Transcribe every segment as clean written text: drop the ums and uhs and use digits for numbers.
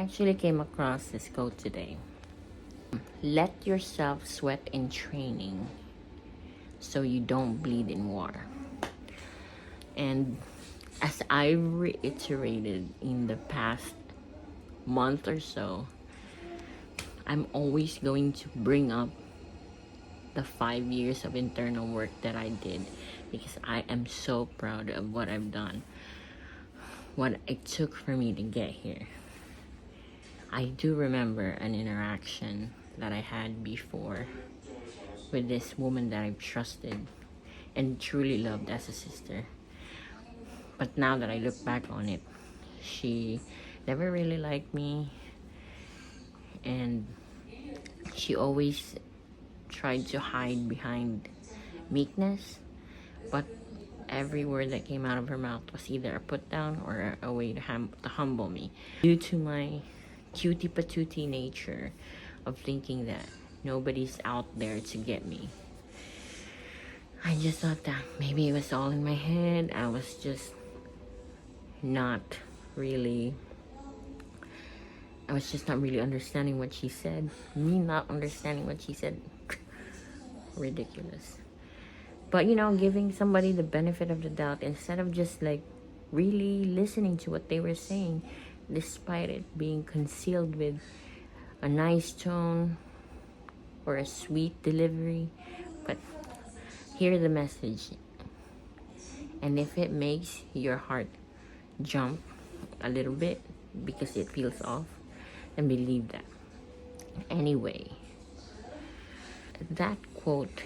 actually came across this quote today. Let yourself sweat in training so you don't bleed in war. And as I reiterated in the past month or so, I'm always going to bring up the 5 years of internal work that I did because I am so proud of what I've done, what it took for me to get here. I do remember an interaction that I had before with this woman that I've trusted and truly loved as a sister. But now that I look back on it, she never really liked me, and she always tried to hide behind meekness, but every word that came out of her mouth was either a put down or a way to humble me. Due to my cutie patootie nature of thinking that nobody's out there to get me, I just thought that maybe it was all in my head. I was just not really understanding what she said. Me not understanding what she said. Ridiculous. But giving somebody the benefit of the doubt instead of just really listening to what they were saying, despite it being concealed with a nice tone or a sweet delivery. But hear the message, and if it makes your heart jump a little bit because it feels off, then believe that. Anyway, that quote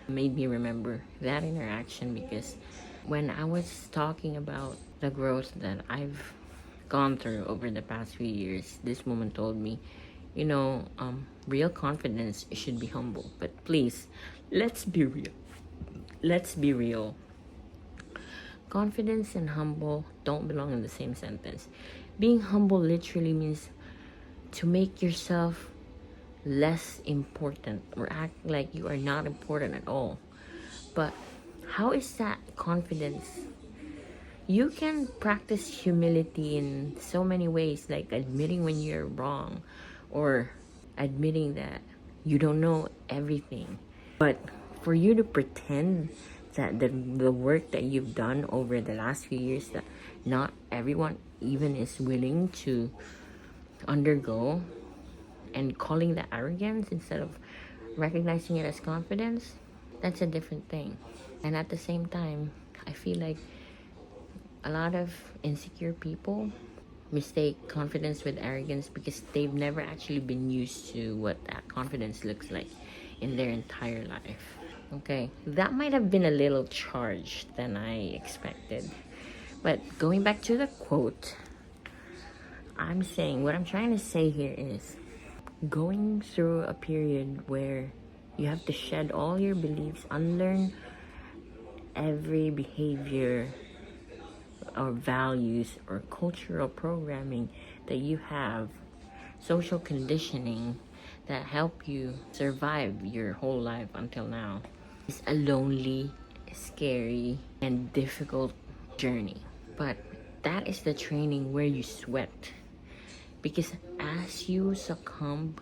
made me remember that interaction because when I was talking about the growth that I've gone through over the past few years, this woman told me, real confidence should be humble. But please, let's be real. Let's be real. Confidence and humble don't belong in the same sentence. Being humble literally means to make yourself less important or act like you are not important at all. But how is that confidence? You can practice humility in so many ways, like admitting when you're wrong or admitting that you don't know everything. But for you to pretend that the work that you've done over the last few years that not everyone even is willing to undergo, and calling that arrogance instead of recognizing it as confidence, that's a different thing. And at the same time, I feel like a lot of insecure people mistake confidence with arrogance because they've never actually been used to what that confidence looks like in their entire life. Okay, that might have been a little charged than I expected. But going back to the quote, what I'm trying to say here is going through a period where you have to shed all your beliefs, unlearn every behavior or values or cultural programming that you have, social conditioning that help you survive your whole life until now. It's a lonely, scary, and difficult journey. But that is the training where you sweat. Because as you succumb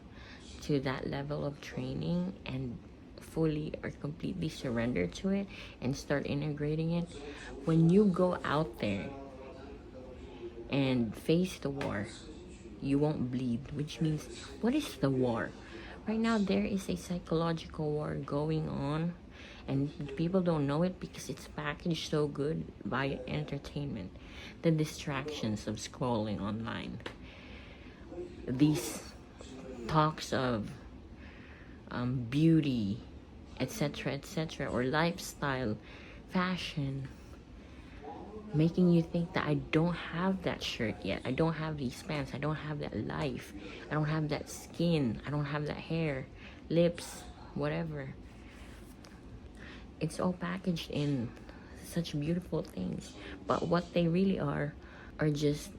to that level of training and fully or completely surrender to it and start integrating it, when you go out there and face the war, you won't bleed. Which means, what is the war? Right now, there is a psychological war going on, and people don't know it because it's packaged so good via entertainment. The distractions of scrolling online. These talks of beauty, etc., or lifestyle, fashion, making you think that I don't have that shirt yet, I don't have these pants, I don't have that life, I don't have that skin, I don't have that hair, lips, whatever. It's all packaged in such beautiful things, but what they really are just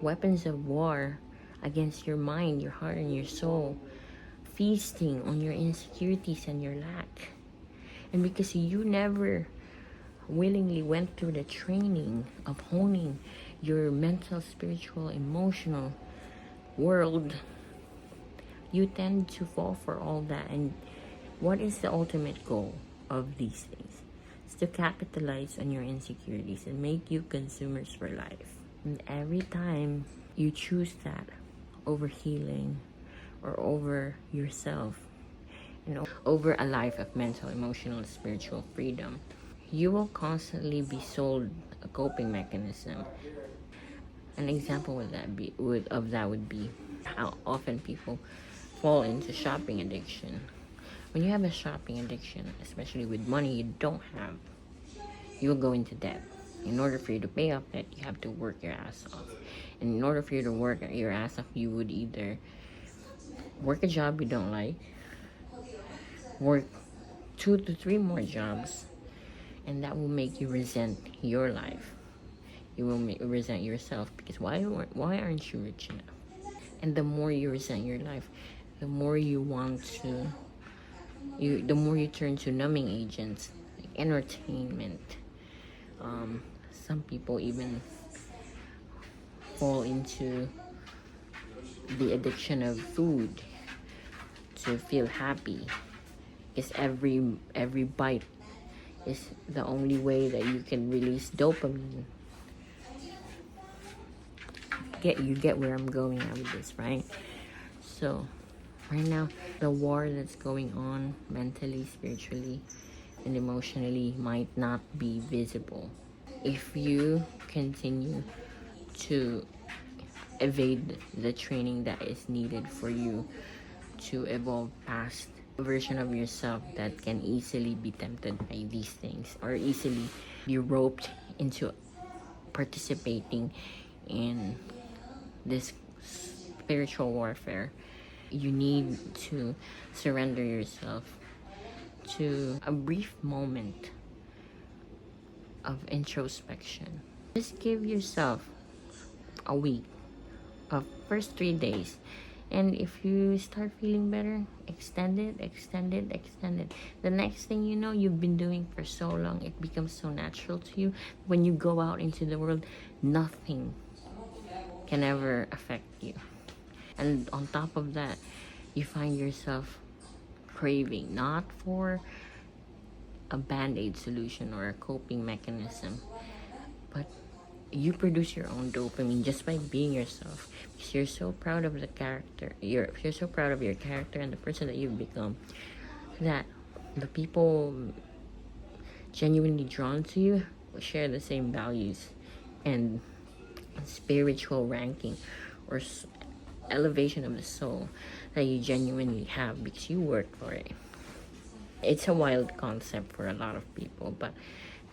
weapons of war against your mind, your heart, and your soul, feasting on your insecurities and your lack. And because you never willingly went through the training of honing your mental, spiritual, emotional world, you tend to fall for all that. And what is the ultimate goal of these things? It's to capitalize on your insecurities and make you consumers for life. And every time you choose that over healing or over yourself, over a life of mental, emotional, spiritual freedom, you will constantly be sold a coping mechanism. An example of that would be how often people fall into shopping addiction. When you have a shopping addiction, especially with money you don't have, you will go into debt. In order for you to pay off debt, you have to work your ass off. And in order for you to work your ass off, you would either work a job you don't like, work 2 to 3 more jobs, and that will make you resent your life. You will resent yourself because why aren't you rich enough? And the more you resent your life, the more you want to, the more you turn to numbing agents, like entertainment. Some people even fall into the addiction of food to feel happy, because every bite is the only way that you can release dopamine. You get where I'm going at with this, right? So right now, the war that's going on mentally, spiritually, and emotionally might not be visible. If you continue to evade the training that is needed for you to evolve past a version of yourself that can easily be tempted by these things or easily be roped into participating in this spiritual warfare, you need to surrender yourself to a brief moment of introspection. Just give yourself a week of first 3 days, and if you start feeling better, extend it. The next thing you know, you've been doing for so long, it becomes so natural to you. When you go out into the world, nothing can ever affect you. And on top of that, you find yourself craving not for a band-aid solution or a coping mechanism, but you produce your own dopamine just by being yourself, because you're so proud of the character, you're so proud of your character and the person that you've become, that the people genuinely drawn to you share the same values and spiritual ranking or elevation of the soul that you genuinely have because you worked for it. It's a wild concept for a lot of people, but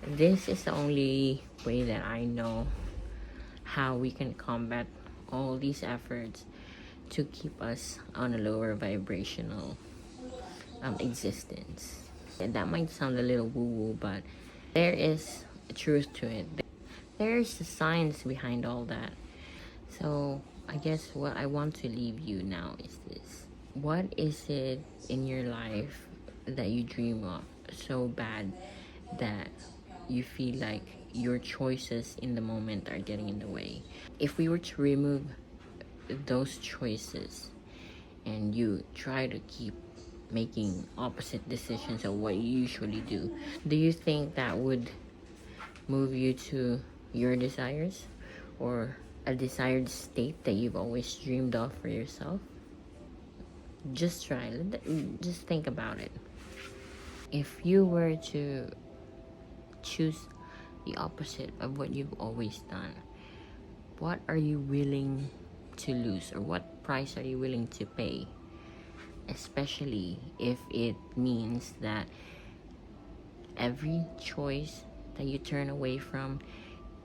this is the only way that I know how we can combat all these efforts to keep us on a lower vibrational existence. And that might sound a little woo-woo, but there is a truth to it. There's the science behind all that. So I guess what I want to leave you now is this. What is it in your life that you dream of so bad that you feel like your choices in the moment are getting in the way? If we were to remove those choices and you try to keep making opposite decisions of what you usually do you think that would move you to your desires or a desired state that you've always dreamed of for yourself? Just just think about it. If you were to choose the opposite of what you've always done, what are you willing to lose, or what price are you willing to pay? Especially if it means that every choice that you turn away from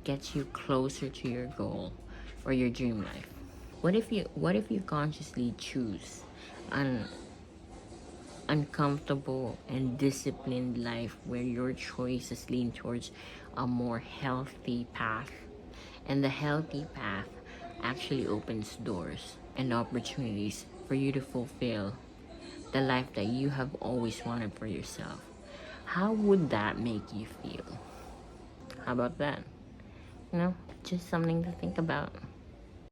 gets you closer to your goal or your dream life. What if you consciously choose an uncomfortable and disciplined life where your choices lean towards a more healthy path, and the healthy path actually opens doors and opportunities for you to fulfill the life that you have always wanted for yourself? How would that make you feel? How about that? Just something to think about.